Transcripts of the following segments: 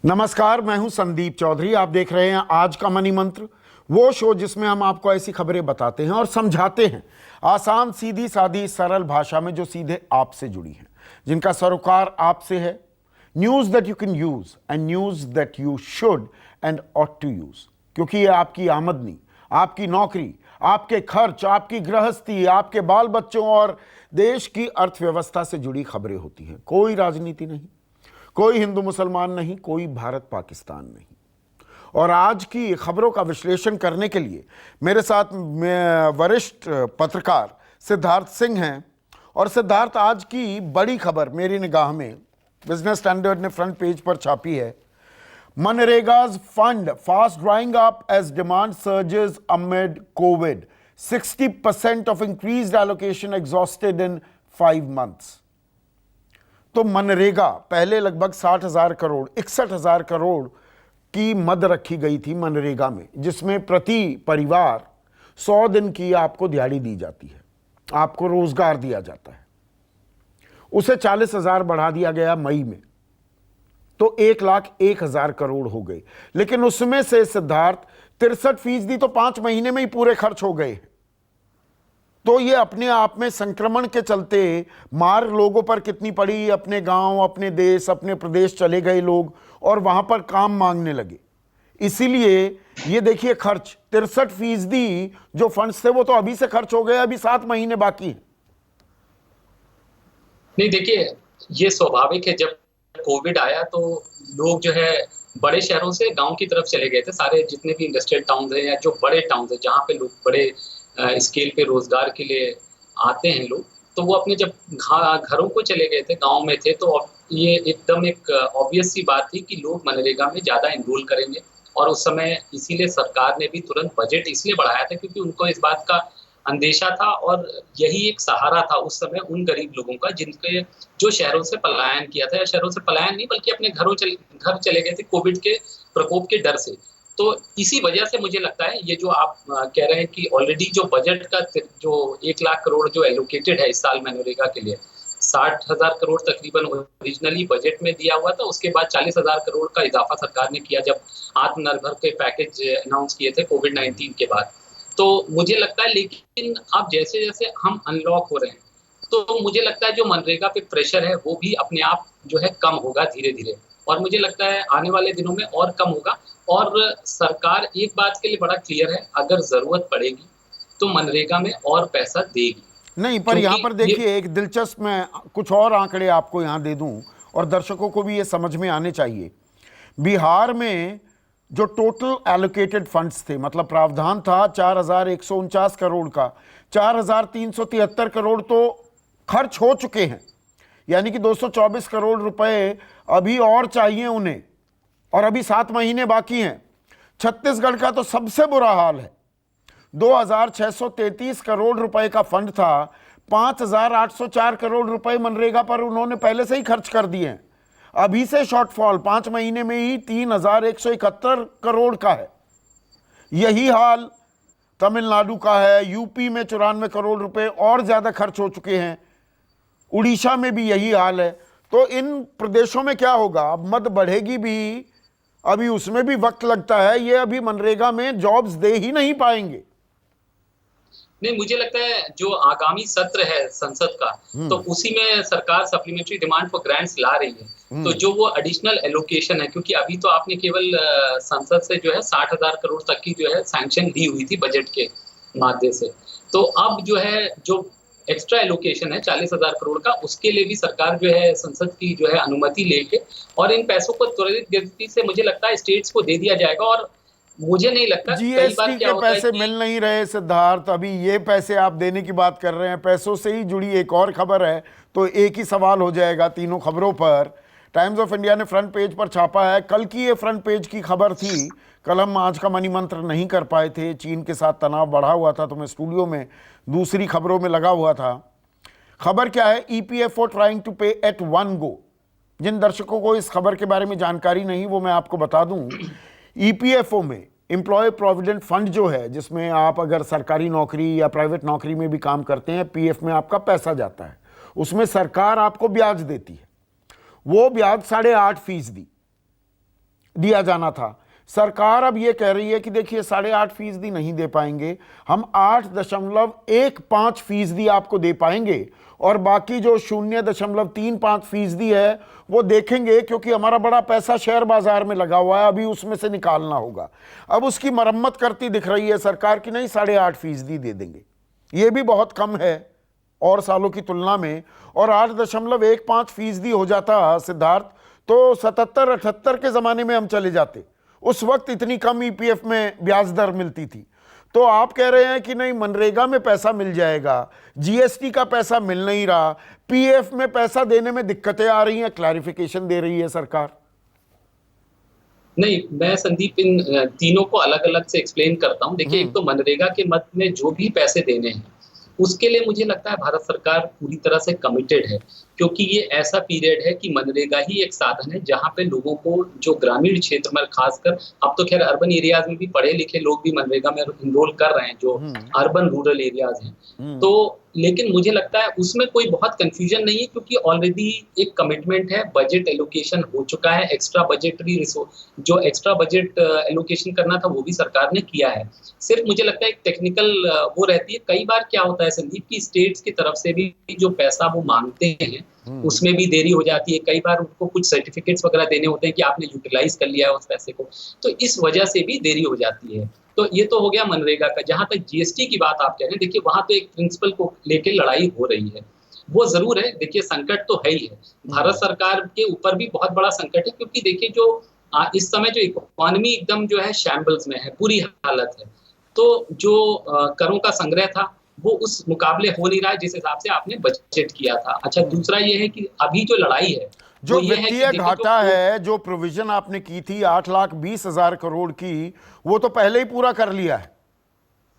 नमस्कार, मैं हूं संदीप चौधरी। आप देख रहे हैं आज का मनी मंत्र, वो शो जिसमें हम आपको ऐसी खबरें बताते हैं और समझाते हैं आसान, सीधी सादी, सरल भाषा में, जो सीधे आपसे जुड़ी हैं, जिनका सरोकार आपसे है। News that you can use and news that you should and ought to use, क्योंकि ये आपकी आमदनी, आपकी नौकरी, आपके खर्च, आपकी गृहस्थी, आपके बाल बच्चों और देश की अर्थव्यवस्था से जुड़ी खबरें होती हैं। कोई राजनीति नहीं, कोई हिंदू मुसलमान नहीं, कोई भारत पाकिस्तान नहीं। और आज की खबरों का विश्लेषण करने के लिए मेरे साथ वरिष्ठ पत्रकार सिद्धार्थ सिंह हैं। और सिद्धार्थ, आज की बड़ी खबर मेरी निगाह में बिजनेस स्टैंडर्ड ने फ्रंट पेज पर छापी है। मनरेगा's fund fast drying up as demand surges amid COVID. 60% of increased allocation exhausted in 5 months. तो मनरेगा पहले लगभग 60,000 करोड़ 61,000 करोड़ की मद रखी गई थी मनरेगा में, जिसमें प्रति परिवार 100 दिन की आपको दिहाड़ी दी जाती है, आपको रोजगार दिया जाता है। उसे 40,000 बढ़ा दिया गया मई में, तो 1,01,000 करोड़ हो गए। लेकिन उसमें से सिद्धार्थ 63% तो 5 महीने में ही पूरे खर्च हो गए। तो ये अपने आप में संक्रमण के चलते मार लोगों पर कितनी पड़ी। अपने गांव, अपने देश, अपने प्रदेश चले गए लोग और वहां पर काम मांगने लगे। इसीलिए ये देखिए, खर्च 63% जो फंड्स थे वो तो अभी से खर्च हो गए, अभी 7 महीने बाकी हैं। नहीं, देखिए, ये स्वाभाविक है। जब कोविड आया तो लोग जो है बड़े शहरों से गांव की तरफ चले गए थे। सारे जितने भी इंडस्ट्रियल टाउन है या जो बड़े टाउन है जहाँ पे लोग बड़े स्केल पे रोजगार के लिए आते हैं लोग, तो वो अपने जब घरों को चले गए थे, गांव में थे, तो ये एकदम एक ऑब्वियस सी बात थी कि लोग मनरेगा में ज़्यादा इनरोल करेंगे। और उस समय इसीलिए सरकार ने भी तुरंत बजट इसलिए बढ़ाया था क्योंकि उनको इस बात का अंदेशा था और यही एक सहारा था उस समय उन गरीब लोगों का जिनके जो शहरों से पलायन किया था, या शहरों से पलायन नहीं बल्कि अपने घर चले गए थे कोविड के प्रकोप के डर से। तो इसी वजह से मुझे लगता है ये जो आप कह रहे हैं कि ऑलरेडी जो बजट का जो 1 लाख करोड़ जो एलोकेटेड है इस साल मनरेगा के लिए, 60,000 करोड़ तकरीबन ओरिजिनली बजट में दिया हुआ था। उसके बाद 40,000 करोड़ का इजाफा सरकार ने किया जब आत्मनिर्भर के पैकेज अनाउंस किए थे कोविड-19 के बाद। तो मुझे लगता है, लेकिन अब जैसे जैसे हम अनलॉक हो रहे हैं तो मुझे लगता है जो मनरेगा पे प्रेशर है वो भी अपने आप जो है कम होगा धीरे धीरे। और मुझे लगता है आने वाले दिनों में और कम होगा। और सरकार एक बात के लिए बड़ा क्लियर है, अगर जरूरत पड़ेगी तो मनरेगा में और पैसा देगी। नहीं, पर यहाँ पर देखिए, एक दिलचस्प, मैं कुछ और आंकड़े आपको यहाँ दे दूँ और दर्शकों को भी ये समझ में आने चाहिए। बिहार में जो टोटल एलोकेटेड फंड्स थे, मतलब प्रावधान था 4,149 करोड़ का, 4,373 करोड़ तो खर्च हो चुके हैं, यानी कि 224 करोड़ रुपए अभी और चाहिए उन्हें, और अभी 7 महीने बाकी हैं। छत्तीसगढ़ का तो सबसे बुरा हाल है। 2,633 करोड़ रुपए का फंड था, 5,804 करोड़ रुपए मनरेगा पर उन्होंने पहले से ही खर्च कर दिए हैं। अभी से शॉर्टफॉल 5 महीने में ही 3,171 करोड़ का है। यही हाल तमिलनाडु का है। यूपी में 94 करोड़ रुपए और ज्यादा खर्च हो चुके हैं। उड़ीसा में भी यही हाल है। तो इन प्रदेशों में क्या होगा, अब मद बढ़ेगी भी, अभी उसमें भी वक्त लगता है। ये अभी मनरेगा में जॉब्स दे ही नहीं पाएंगे। नहीं, मुझे लगता है जो आगामी सत्र है संसद का, तो उसी में सरकार सप्लीमेंट्री डिमांड फॉर ग्रांट्स ला रही है। तो जो वो एडिशनल एलोकेशन है, क्योंकि अभी तो आपने केवल संसद से जो है 60,000 करोड़ तक की जो है सैंक्शन दी हुई थी बजट के माध्यम से। तो अब जो है जो एक्स्ट्रा एलोकेशन है 40,000 करोड़ का, उसके लिए भी सरकार जो है संसद की जो है अनुमति लेके और इन पैसों को त्वरित गति से मुझे लगता है स्टेट्स को दे दिया जाएगा। और मुझे नहीं लगता, जीएसटी के पैसे मिल नहीं रहे सिद्धार्थ, अभी ये पैसे आप देने की बात कर रहे हैं। पैसों से ही जुड़ी एक और खबर है, तो एक ही सवाल हो जाएगा तीनों खबरों पर। टाइम्स ऑफ इंडिया ने फ्रंट पेज पर छापा है। कल की ये फ्रंट पेज की खबर थी। कल हम आज का मनी मंत्र नहीं कर पाए थे, चीन के साथ तनाव बढ़ा हुआ था, तो मैं स्टूडियो में दूसरी खबरों में लगा हुआ था। खबर क्या है, ईपीएफओ ट्राइंग टू पे एट वन गो। जिन दर्शकों को इस खबर के बारे में जानकारी नहीं, वो मैं आपको बता दूं। ईपीएफओ में एम्प्लॉय प्रोविडेंट फंड जो है, जिसमें आप अगर सरकारी नौकरी या प्राइवेट नौकरी में भी काम करते हैं, पीएफ में आपका पैसा जाता है, उसमें सरकार आपको ब्याज देती है। वो ब्याज 8.5%। दिया जाना था। सरकार अब ये कह रही है कि देखिए 8.5% नहीं दे पाएंगे, हम 8.15% आपको दे पाएंगे और बाकी जो 0.35% है वो देखेंगे, क्योंकि हमारा बड़ा पैसा शेयर बाजार में लगा हुआ है, अभी उसमें से निकालना होगा। अब उसकी मरम्मत करती दिख रही है सरकार की, नहीं 8.5% दे देंगे। ये भी बहुत कम है और सालों की तुलना में। और 8.15% हो जाता सिद्धार्थ, तो 77-78 के ज़माने में हम चले जाते। उस वक्त इतनी कम ईपीएफ में ब्याज दर मिलती थी। तो आप कह रहे हैं कि नहीं मनरेगा में पैसा मिल जाएगा, जीएसटी का पैसा मिल नहीं रहा, पीएफ में पैसा देने में दिक्कतें आ रही हैं, क्लैरिफिकेशन दे रही है सरकार। नहीं, मैं संदीप इन तीनों को अलग अलग से एक्सप्लेन करता हूँ। देखिए, एक तो मनरेगा के मद में जो भी पैसे देने हैं उसके लिए मुझे लगता है भारत सरकार पूरी तरह से कमिटेड है, क्योंकि ये ऐसा पीरियड है कि मनरेगा ही एक साधन है जहाँ पे लोगों को, जो ग्रामीण क्षेत्र में खासकर, अब तो खैर अर्बन एरियाज में भी पढ़े लिखे लोग भी मनरेगा में इनरोल कर रहे हैं, जो अर्बन रूरल एरियाज हैं। तो लेकिन मुझे लगता है उसमें कोई बहुत कंफ्यूजन नहीं है, क्योंकि ऑलरेडी एक कमिटमेंट है, बजट एलोकेशन हो चुका है, एक्स्ट्रा बजटरी रिसोर्स, जो एक्स्ट्रा बजट एलोकेशन करना था वो भी सरकार ने किया है। सिर्फ मुझे लगता है एक टेक्निकल वो रहती है, कई बार क्या होता है संदीप की स्टेट्स की तरफ से भी जो पैसा वो मांगते हैं उसमें भी देरी हो जाती है। कई बार उनको कुछ सर्टिफिकेट्स वगैरह देने होते हैं कि आपने यूटिलाइज कर लिया है उस पैसे को, तो इस वजह से भी देरी हो जाती है। तो ये तो हो गया मनरेगा का। जहां तक जीएसटी की बात आप कह रहे हैं, देखिए वहां तो एक प्रिंसिपल को लेकर लड़ाई हो रही है, वो जरूर है। देखिए संकट तो है ही है, भारत सरकार के ऊपर भी बहुत बड़ा संकट है, क्योंकि देखिए जो इस समय जो इकोनॉमी एकदम जो है शैम्बल्स में है, बुरी हालत है। तो जो करों का संग्रह था वो उस मुकाबले हो नहीं रहा है जिस हिसाब से आपने बजट किया था। अच्छा, दूसरा ये है कि अभी जो लड़ाई है जो वित्तीय घाटा है, जो प्रोविजन आपने की थी 8,20,000 करोड़ की, वो तो पहले ही पूरा कर लिया है।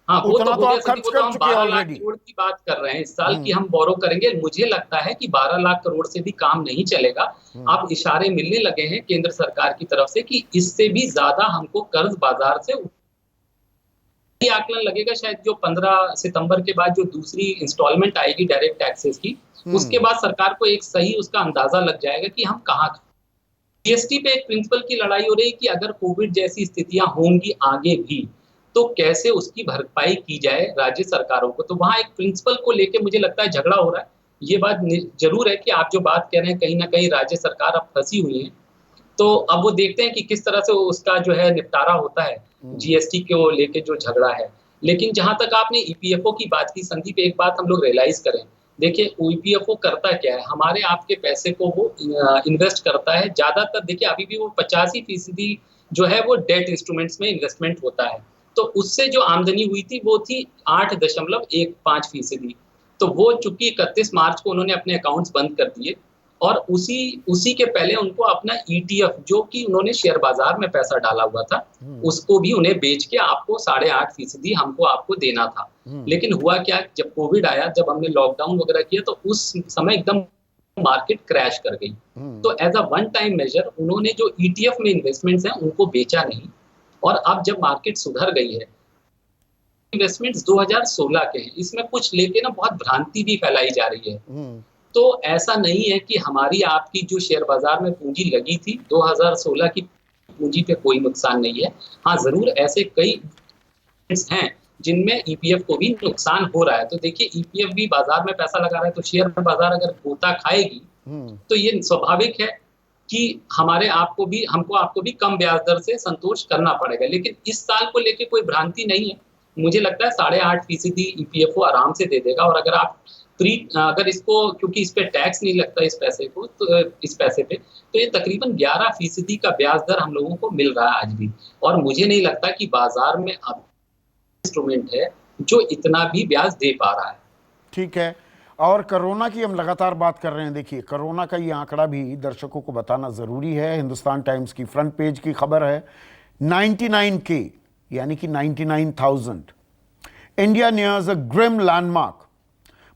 हाँ, वो उतना तो आप खर्च कर चुके हैं 12 लाख ऑलरेडी। करोड़ की बात कर रहे हैं इस साल की हम बोरो करेंगे। मुझे लगता है कि 12 लाख करोड़ से भी काम नहीं चलेगा। अब इशारे मिलने लगे हैं केंद्र सरकार की तरफ से कि इससे भी ज्यादा हमको कर्ज बाजार से आकलन लगेगा। शायद जो 15 सितंबर के बाद जो दूसरी इंस्टॉलमेंट आएगी डायरेक्ट टैक्सेस की, उसके बाद सरकार को एक सही उसका अंदाजा लग जाएगा कि हम कहाँ। जीएसटी पे एक प्रिंसिपल की लड़ाई हो रही है कि अगर कोविड जैसी स्थितियां होंगी आगे भी तो कैसे उसकी भरपाई की जाए राज्य सरकारों को। तो वहां एक प्रिंसिपल को लेके मुझे लगता है झगड़ा हो रहा है। ये बात जरूर है कि आप जो बात कह रहे हैं, कहीं ना कहीं राज्य सरकार अब फंसी हुई है। तो अब वो देखते हैं कि किस तरह से उसका जो है निपटारा होता है जीएसटी को लेके जो झगड़ा है। लेकिन जहां तक आपने ईपीएफओ की बात की संदीप, एक बात हम लोग रियलाइज करें। देखिए ईपीएफओ करता क्या है, हमारे आपके पैसे को वो इन्वेस्ट करता है ज्यादातर। देखिए अभी भी वो 85% जो है वो डेट इंस्ट्रूमेंट्स में इन्वेस्टमेंट होता है। तो उससे जो आमदनी हुई थी वो थी 8.15%। तो वो चूंकि 31 मार्च को उन्होंने अपने अकाउंट्स बंद कर दिए, और उसी के पहले उनको अपना ईटीएफ, जो कि उन्होंने शेयर बाजार में पैसा डाला हुआ था, उसको भी उन्हें बेच के आपको 8.5% हमको आपको देना था। लेकिन हुआ क्या, जब कोविड आया, जब हमने लॉकडाउन वगैरह किया, तो उस समय एकदम मार्केट क्रैश कर गई। तो as a one time major उन्होंने जो ईटीएफ में इन्वेस्टमेंट्स हैं उनको बेचा नहीं। और अब जब मार्केट सुधर गई है, इन्वेस्टमेंट्स 2016 के हैं, इसमें कुछ लेके ना बहुत भ्रांति भी फैलाई जा रही है। तो ऐसा नहीं है कि हमारी आपकी जो शेयर बाजार में पूंजी लगी थी 2016 की पूंजी पे कोई नुकसान नहीं है। हाँ, जरूर ऐसे कई हैं जिनमें ईपीएफ को भी नुकसान हो रहा है। तो देखिए ईपीएफ भी बाजार में पैसा लगा रहा है, तो शेयर बाजार अगर गोता खाएगी तो ये स्वाभाविक है कि हमको आपको भी कम ब्याज दर से संतोष करना पड़ेगा। लेकिन इस साल को लेके कोई भ्रांति नहीं है। मुझे लगता है 8.5% ईपीएफओ आराम से दे देगा। और अगर इसको, क्योंकि इस पे टैक्स नहीं लगता इस पैसे पे, तो ये तकरीबन 11% का ब्याज दर हम लोगों को मिल रहा है आज भी। और मुझे नहीं लगता कि बाजार में अब इंस्ट्रूमेंट है जो इतना भी ब्याज दे पा रहा है। ठीक है। और कोरोना की हम लगातार बात कर रहे हैं। देखिए कोरोना का ये आंकड़ा भी दर्शकों को बताना ज़रूरी है। हिंदुस्तान टाइम्स की फ्रंट पेज की खबर है, 99K यानी कि 99,000। इंडिया नियर्स अ ग्रिम लैंडमार्क।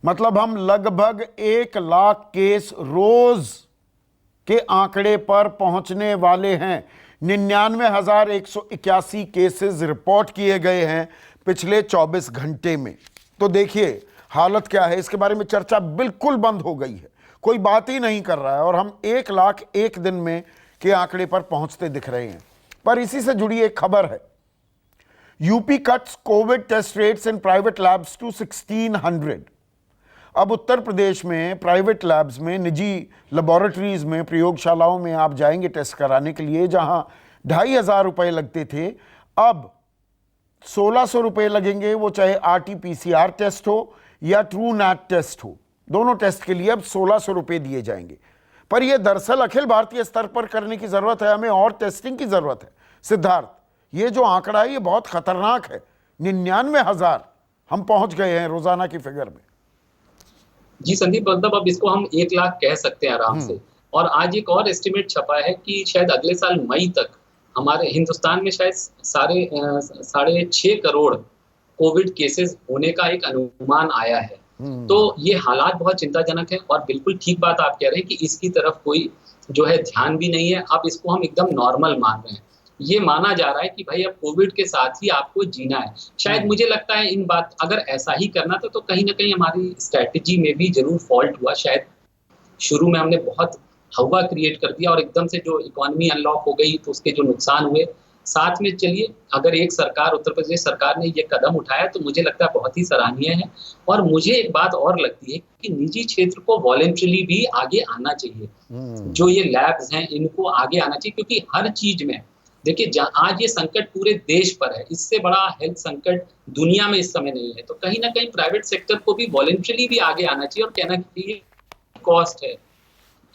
मतलब हम लगभग 1 लाख केस रोज के आंकड़े पर पहुंचने वाले हैं। 99,181 केसेस रिपोर्ट किए गए हैं पिछले 24 घंटे में। तो देखिए हालत क्या है, इसके बारे में चर्चा बिल्कुल बंद हो गई है, कोई बात ही नहीं कर रहा है। और हम 1 लाख एक दिन में के आंकड़े पर पहुंचते दिख रहे हैं। पर इसी से जुड़ी एक खबर है, UP cuts covid test rates in private labs to 1600। अब उत्तर प्रदेश में प्राइवेट लैब्स में, निजी लेबोरेटरीज में, प्रयोगशालाओं में आप जाएंगे टेस्ट कराने के लिए, जहां 2500 रुपए लगते थे, अब 1600 रुपए लगेंगे। वो चाहे RT-PCR टेस्ट हो या ट्रू नैट टेस्ट हो, दोनों टेस्ट के लिए अब 1600 रुपए दिए जाएंगे। पर यह दरअसल अखिल भारतीय स्तर पर करने की जरूरत है, हमें और टेस्टिंग की जरूरत है। सिद्धार्थ, ये जो आंकड़ा है ये बहुत खतरनाक है, 99,000 हम पहुंच गए हैं रोजाना की फिगर में। जी संदीप, मतलब अब इसको हम 1 लाख कह सकते हैं आराम से। और आज एक और एस्टिमेट छपा है कि शायद अगले साल मई तक हमारे हिंदुस्तान में शायद 6.5 करोड़ कोविड केसेस होने का एक अनुमान आया है। तो ये हालात बहुत चिंताजनक है और बिल्कुल ठीक बात आप कह रहे हैं कि इसकी तरफ कोई जो है ध्यान भी नहीं है। अब इसको हम एकदम नॉर्मल मान रहे हैं। ये माना जा रहा है कि भाई अब कोविड के साथ ही आपको जीना है। शायद मुझे लगता है इन बात अगर ऐसा ही करना था तो कहीं ना कहीं हमारी स्ट्रैटेजी में भी जरूर फॉल्ट हुआ। शायद शुरू में हमने बहुत हवा क्रिएट कर दिया और एकदम से जो इकोनॉमी अनलॉक हो गई तो उसके जो नुकसान हुए, साथ में चलिए अगर एक सरकार, उत्तर प्रदेश सरकार ने ये कदम उठाया तो मुझे लगता है बहुत ही सराहनीय है। और मुझे एक बात और लगती है कि निजी क्षेत्र को वॉलंटरली भी आगे आना चाहिए। जो ये लैब्स हैं इनको आगे आना चाहिए, क्योंकि हर चीज में देखिए आज ये संकट पूरे देश पर है, इससे बड़ा हेल्थ संकट दुनिया में इस समय नहीं है। तो कहीं ना कहीं प्राइवेट सेक्टर को भी वॉलंटरली भी आगे आना चाहिए और कहना चाहिए कॉस्ट है,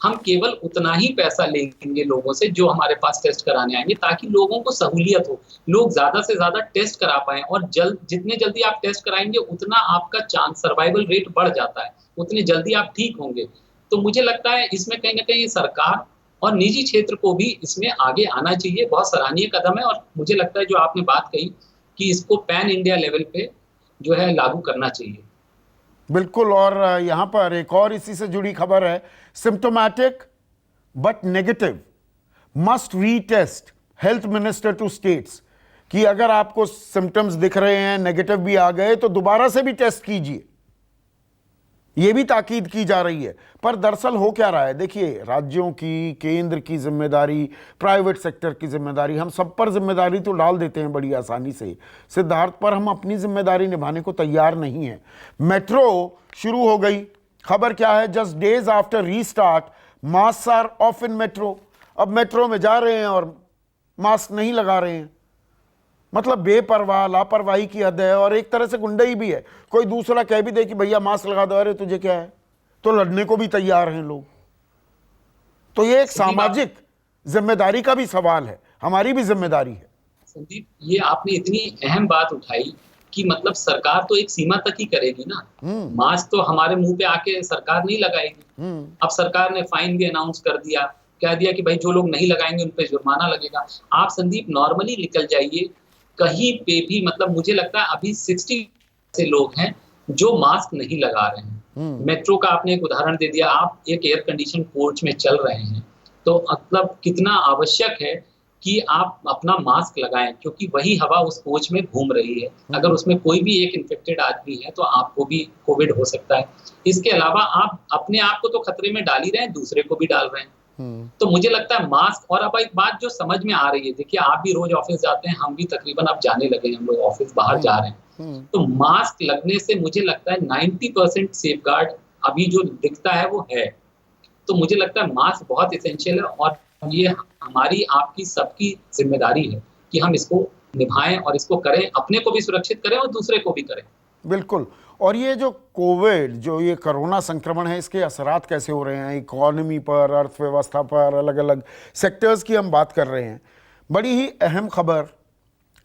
हम केवल उतना ही पैसा लेंगे लोगों से जो हमारे पास टेस्ट कराने आएंगे, ताकि लोगों को सहूलियत हो, लोग ज्यादा से ज्यादा टेस्ट करा पाए। और जितने जल्दी आप टेस्ट कराएंगे उतना आपका चांस, सर्वाइवल रेट बढ़ जाता है, उतने जल्दी आप ठीक होंगे। तो मुझे लगता है इसमें कहीं ना कहीं सरकार और निजी क्षेत्र को भी इसमें आगे आना चाहिए। बहुत सराहनीय कदम है और मुझे लगता है जो आपने बात कही कि इसको पैन इंडिया लेवल पे जो है लागू करना चाहिए। बिल्कुल। और यहां पर एक और इसी से जुड़ी खबर है, symptomatic but negative must retest, health minister to states, कि अगर आपको सिम्टम्स दिख रहे हैं, नेगेटिव भी आ गए, तो दोबारा से भी टेस्ट कीजिए। यह भी ताकीद की जा रही है। पर दरअसल हो क्या रहा है, देखिए, राज्यों की, केंद्र की जिम्मेदारी, प्राइवेट सेक्टर की जिम्मेदारी, हम सब पर जिम्मेदारी तो डाल देते हैं बड़ी आसानी से सिद्धार्थ, पर हम अपनी जिम्मेदारी निभाने को तैयार नहीं है। मेट्रो शुरू हो गई, खबर क्या है, just days after restart mask are off in metro. अब मेट्रो में जा रहे हैं और मास्क नहीं लगा रहे हैं, मतलब बेपरवाह, लापरवाही की हद है। और एक तरह से गुंडई भी है, कोई दूसरा कह भी दे कि भैया मास्क लगा दो, अरे तुझे क्या है, तो लड़ने को भी तैयार हैं लोग। तो ये एक सामाजिक जिम्मेदारी का भी सवाल है, हमारी भी जिम्मेदारी है। संदीप, ये आपने इतनी अहम बात उठाई कि मतलब सरकार तो एक सीमा तक ही करेगी ना। मास्क तो हमारे मुंह पे आके सरकार नहीं लगाएगी। अब सरकार ने फाइन भी अनाउंस कर दिया, कह दिया कि भाई जो लोग नहीं लगाएंगे उन पे जुर्माना लगेगा। आप संदीप नॉर्मली निकल जाइए कहीं पे भी, मतलब मुझे लगता है अभी 60 से लोग हैं जो मास्क नहीं लगा रहे हैं। मेट्रो का आपने एक उदाहरण दे दिया, आप एक एयर कंडीशन कोच में चल रहे हैं तो मतलब कितना आवश्यक है कि आप अपना मास्क लगाएं, क्योंकि वही हवा उस कोच में घूम रही है। अगर उसमें कोई भी एक इन्फेक्टेड आदमी है तो आपको भी कोविड हो सकता है। इसके अलावा आप अपने आप को तो खतरे में डाल ही रहे हैं, दूसरे को भी डाल रहे हैं। तो मुझे लगता है मास्क, और अब एक बात जो समझ में आ रही है, देखिए आप भी रोज ऑफिस जाते हैं, हम भी तकरीबन अब जाने लगे हैं, हम लोग ऑफिस बाहर जा रहे हैं, तो मास्क लगने से मुझे लगता है 90% सेफगार्ड अभी जो दिखता है वो है। तो मुझे लगता है मास्क बहुत इसेंशियल है और ये हमारी, आपकी, सबकी जिम्मेदारी है कि हम इसको निभाएं और इसको करें, अपने को भी सुरक्षित करें और दूसरे को भी करें। बिल्कुल। और ये जो कोविड, जो ये कोरोना संक्रमण है, इसके असरात कैसे हो रहे हैं इकोनॉमी पर, अर्थव्यवस्था पर, अलग अलग सेक्टर्स की हम बात कर रहे हैं। बड़ी ही अहम खबर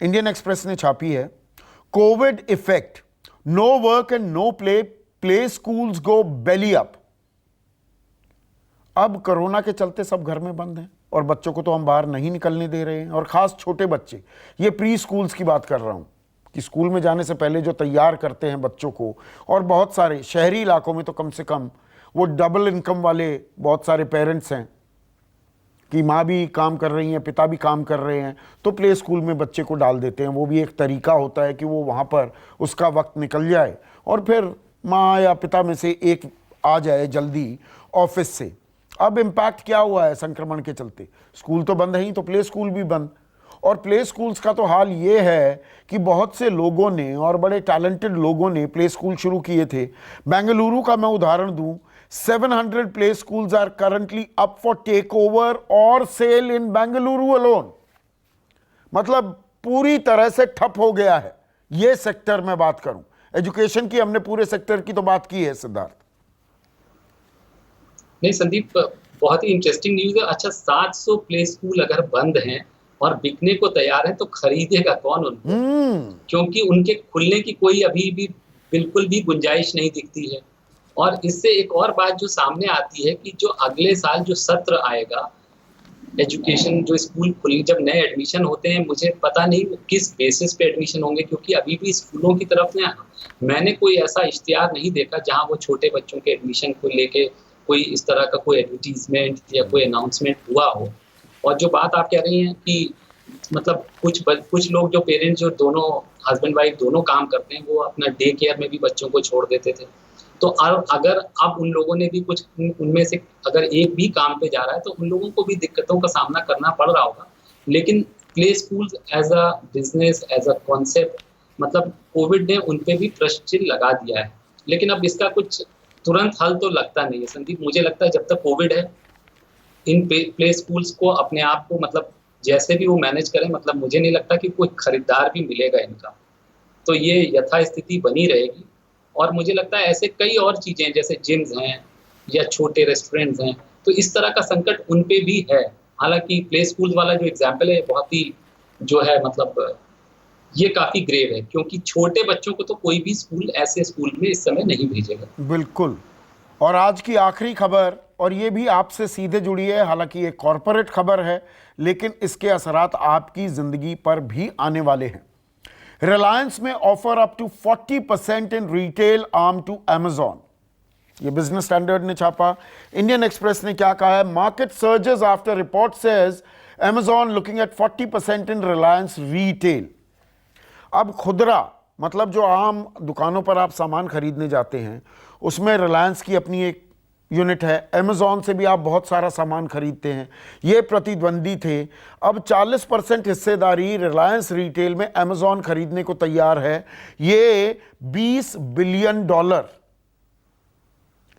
इंडियन एक्सप्रेस ने छापी है, covid effect, no work and no play, play schools go belly up. अब कोरोना के चलते सब घर में बंद हैं और बच्चों को तो हम बाहर नहीं निकलने दे रहे हैं, और खास छोटे बच्चे, ये प्री स्कूल्स की बात कर रहा हूं कि स्कूल में जाने से पहले जो तैयार करते हैं बच्चों को। और बहुत सारे शहरी इलाकों में तो कम से कम वो डबल इनकम वाले बहुत सारे पेरेंट्स हैं कि माँ भी काम कर रही हैं, पिता भी काम कर रहे हैं, तो प्ले स्कूल में बच्चे को डाल देते हैं। वो भी एक तरीका होता है कि वो वहाँ पर उसका वक्त निकल जाए और फिर माँ या पिता में से एक आ जाए जल्दी ऑफिस से। अब इम्पैक्ट क्या हुआ है संक्रमण के चलते, स्कूल तो बंद है ही, तो प्ले स्कूल भी बंद। और प्ले स्कूल्स का तो हाल ये है कि बहुत से लोगों ने और बड़े टैलेंटेड लोगों ने प्ले स्कूल शुरू किए थे। बेंगलुरु का मैं उदाहरण दूं, 700 play schools are currently up for take over और सेल इन बेंगलुरु अलोन। मतलब पूरी तरह से ठप हो गया है ये सेक्टर में बात करूं। एजुकेशन की हमने पूरे सेक्टर की तो बात की है सिद्धार्थ। नहीं संदीप, बहुत ही इंटरेस्टिंग न्यूज़ है। अच्छा, 700 प्ले स्कूल अगर बंद हैं और बिकने को तैयार है तो खरीदेगा कौन उनको? क्योंकि उनके खुलने की कोई अभी भी बिल्कुल भी गुंजाइश नहीं दिखती है। और इससे एक और बात जो सामने आती है कि जो अगले साल जो सत्र आएगा, एजुकेशन जो स्कूल खुल जब नए एडमिशन होते हैं, मुझे पता नहीं वो किस बेसिस पे एडमिशन होंगे, क्योंकि अभी भी स्कूलों की तरफ में मैंने कोई ऐसा इश्तिहार नहीं देखा जहां वो छोटे बच्चों के एडमिशन को लेके कोई इस तरह का कोई एडवर्टीजमेंट या कोई अनाउंसमेंट हुआ हो। और जो बात आप कह रही हैं कि मतलब कुछ लोग जो पेरेंट्स जो दोनों हस्बैंड वाइफ दोनों काम करते हैं, वो अपना डे केयर में भी बच्चों को छोड़ देते थे। तो अगर अब उन लोगों ने भी कुछ उनमें से अगर एक भी काम पे जा रहा है तो उन लोगों को भी दिक्कतों का सामना करना पड़ रहा होगा। लेकिन play schools as a business, as a concept, मतलब कोविड ने उन पे भी प्रश्न चिन्ह लगा दिया है। लेकिन अब इसका कुछ तुरंत हल तो लगता नहीं है संदीप। मुझे लगता है जब तक कोविड है, इन प्ले स्कूल्स को अपने आप को मतलब जैसे भी वो मैनेज करें, मतलब मुझे नहीं लगता कि कोई खरीदार भी मिलेगा इनका। तो ये यथास्थिति बनी रहेगी। और मुझे लगता है ऐसे कई और चीजें जैसे जिम्स हैं या छोटे रेस्टोरेंट्स हैं, तो इस तरह का संकट उन पे भी है। हालांकि प्ले स्कूल वाला जो एग्जाम्पल है बहुत ही जो है मतलब ये काफी ग्रेव है, क्योंकि छोटे बच्चों को तो कोई भी स्कूल ऐसे स्कूल में इस समय नहीं भेजेगा। बिल्कुल। और आज की आखिरी खबर, और ये भी आपसे सीधे जुड़ी है, हालांकि ये कॉरपोरेट खबर है लेकिन इसके असरात आपकी जिंदगी पर भी आने वाले हैं। रिलायंस में offer up to 40% in retail arm to Amazon. ये बिजनेस स्टैंडर्ड ने छापा। इंडियन एक्सप्रेस ने क्या कहा है? Market surges after report says Amazon looking at 40% in Reliance retail. अब खुदरा मतलब जो आम दुकानों पर आप सामान खरीदने जाते हैं उसमें रिलायंस की अपनी एक यूनिट है। अमेजॉन से भी आप बहुत सारा सामान खरीदते हैं, ये प्रतिद्वंदी थे। अब 40% हिस्सेदारी रिलायंस रिटेल में अमेजॉन खरीदने को तैयार है। ये $20 बिलियन,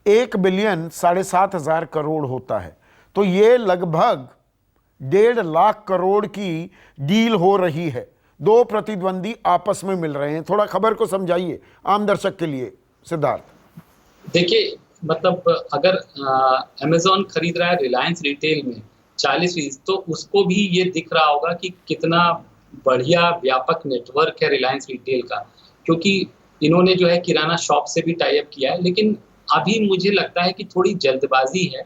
1 बिलियन 7,500 करोड़ होता है। तो ये लगभग 1.5 लाख करोड़ की डील हो रही है। दो प्रतिद्वंदी आपस में मिल रहे हैं। थोड़ा खबर को समझाइए आम दर्शक के लिए सिद्धार्थ। देखिए, मतलब अगर अमेजॉन खरीद रहा है रिलायंस रिटेल में 40%, तो उसको भी ये दिख रहा होगा कि कितना बढ़िया व्यापक नेटवर्क है रिलायंस रिटेल का, क्योंकि इन्होंने जो है किराना शॉप से भी टाई अप किया है। लेकिन अभी मुझे लगता है कि थोड़ी जल्दबाजी है।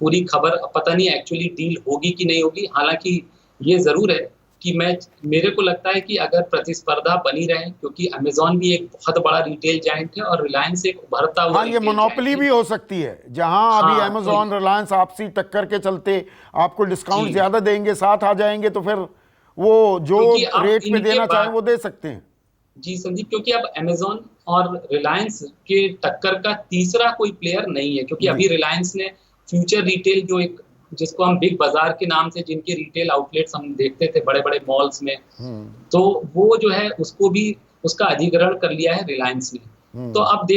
पूरी खबर पता नहीं एक्चुअली डील होगी कि नहीं होगी। हालांकि ये जरूर है कि मेरे को लगता है कि अगर प्रतिस्पर्धा बनी रहे, क्योंकि अमेजॉन भी एक बहुत बड़ा रिटेल जायंट है और रिलायंस एक उभरता हुआ ये मोनोपोली भी हो सकती है, जहां अभी अमेजॉन रिलायंस आपसी टक्कर के चलते आपको डिस्काउंट ज्यादा देंगे, साथ आ जाएंगे, तो फिर वो जो रेट पे देना चाहें वो दे सकते हैं। जी संदीप, क्योंकि अब अमेजॉन और रिलायंस के टक्कर का तीसरा कोई प्लेयर नहीं है। क्योंकि अभी रिलायंस ने फ्यूचर रिटेल जो एक जिसको हम बिग बाजार के नाम से जिनके रिटेल आउटलेट्स हम देखते थे बड़े बड़े मॉल्स में, तो वो जो है उसको भी उसका अधिग्रहण कर लिया है रिलायंस ने। तो अब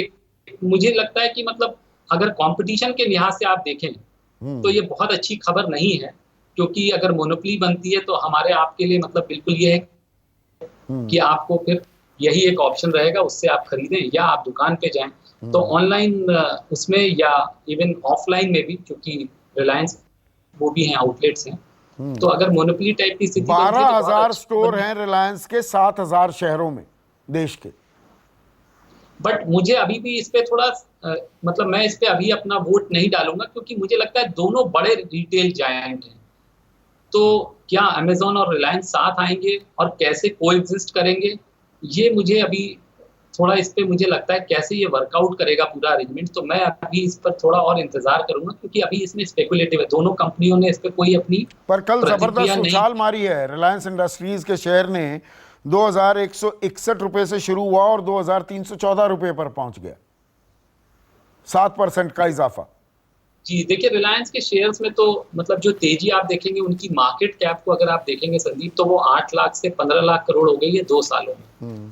मुझे लगता है कि मतलब अगर कंपटीशन के लिहाज से आप देखें तो ये बहुत अच्छी खबर नहीं है, क्योंकि अगर मोनोपोली बनती है तो हमारे आपके लिए मतलब बिल्कुल ये है कि आपको फिर यही एक ऑप्शन रहेगा, उससे आप खरीदें या आप दुकान पे जाएं। तो ऑनलाइन उसमें या इवन ऑफलाइन में भी, क्योंकि रिलायंस वो भी हैं, आउटलेट्स हैं, तो अगर मोनोपोली टाइप की स्थिति 12,000 स्टोर हैं रिलायंस के 7,000 शहरों में देश के। बट मुझे अभी भी इस पे थोड़ा मतलब मैं इस पे अभी अपना वोट नहीं डालूंगा, क्योंकि मुझे लगता है दोनों बड़े रिटेल जायंट हैं। तो क्या अमेजॉन और रिलायंस साथ आएंगे और कैसे कोएग्जिस्ट करेंगे, ये मुझे अभी थोड़ा इस पे मुझे लगता है कैसे ये वर्कआउट करेगा पूरा अरेंजमेंट। तो मैं अभी इस पर थोड़ा और इंतजार करूंगा, क्योंकि अभी इसमें स्पेकुलेटिव है। दोनों कंपनियों ने इस पे कोई अपनी पर कल जबरदस्त उछाल मारी है। रिलायंस इंडस्ट्रीज के शेयर ने 2,161 रुपए से शुरू हुआ और 2,314 रुपए पर पहुंच गया, 7% का इजाफा। जी देखिए, रिलायंस के शेयर्स में तो मतलब जो तेजी आप देखेंगे, उनकी मार्केट कैप को अगर आप देखेंगे संदीप, तो वो 8 लाख से 15 लाख करोड़ हो गई है 2 सालों में।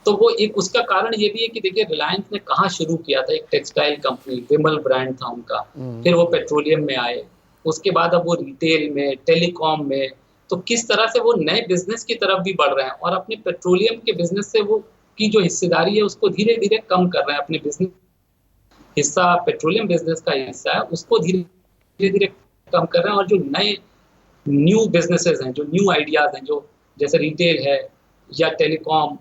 तो वो एक उसका कारण ये भी है कि देखिए रिलायंस ने कहाँ शुरू किया था, एक टेक्सटाइल कंपनी, विमल ब्रांड था उनका। फिर वो पेट्रोलियम में आए, उसके बाद अब वो रिटेल में, टेलीकॉम में। तो किस तरह से वो नए बिजनेस की तरफ भी बढ़ रहे हैं और अपने पेट्रोलियम के बिजनेस से वो की जो हिस्सेदारी है उसको धीरे धीरे कम कर रहे हैं। अपने बिजनेस हिस्सा, पेट्रोलियम बिजनेस का हिस्सा है, उसको धीरे धीरे कम कर रहे हैं। और जो नए न्यू बिजनेसेस हैं, जो न्यू आइडियाज हैं, जो जैसे रिटेल है या टेलीकॉम,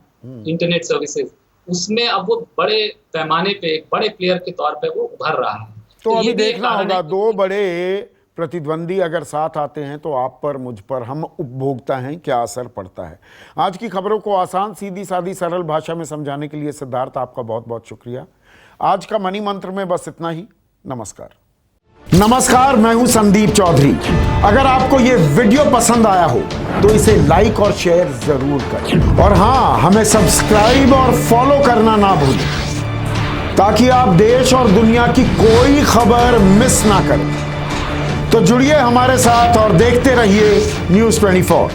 इंटरनेट सर्विसेज, उसमें अब वो बड़े पैमाने पे एक बड़े प्लेयर के तौर पे वो उभर रहा है। तो ये अभी भी एक देखना कारण होगा, है दो बड़े प्रतिद्वंदी अगर साथ आते हैं तो आप पर, मुझ पर, हम उपभोक्ता हैं, क्या असर पड़ता है। आज की खबरों को आसान, सीधी सादी, सरल भाषा में समझाने के लिए सिद्धार्थ आपका बहुत बहुत शुक्रिया। आज का मनी मंत्र में बस इतना ही। नमस्कार। नमस्कार, मैं हूं संदीप चौधरी। अगर आपको ये वीडियो पसंद आया हो तो इसे लाइक और शेयर जरूर करें, और हां, हमें सब्सक्राइब और फॉलो करना ना भूलें, ताकि आप देश और दुनिया की कोई खबर मिस ना करें। तो जुड़िए हमारे साथ और देखते रहिए News 24।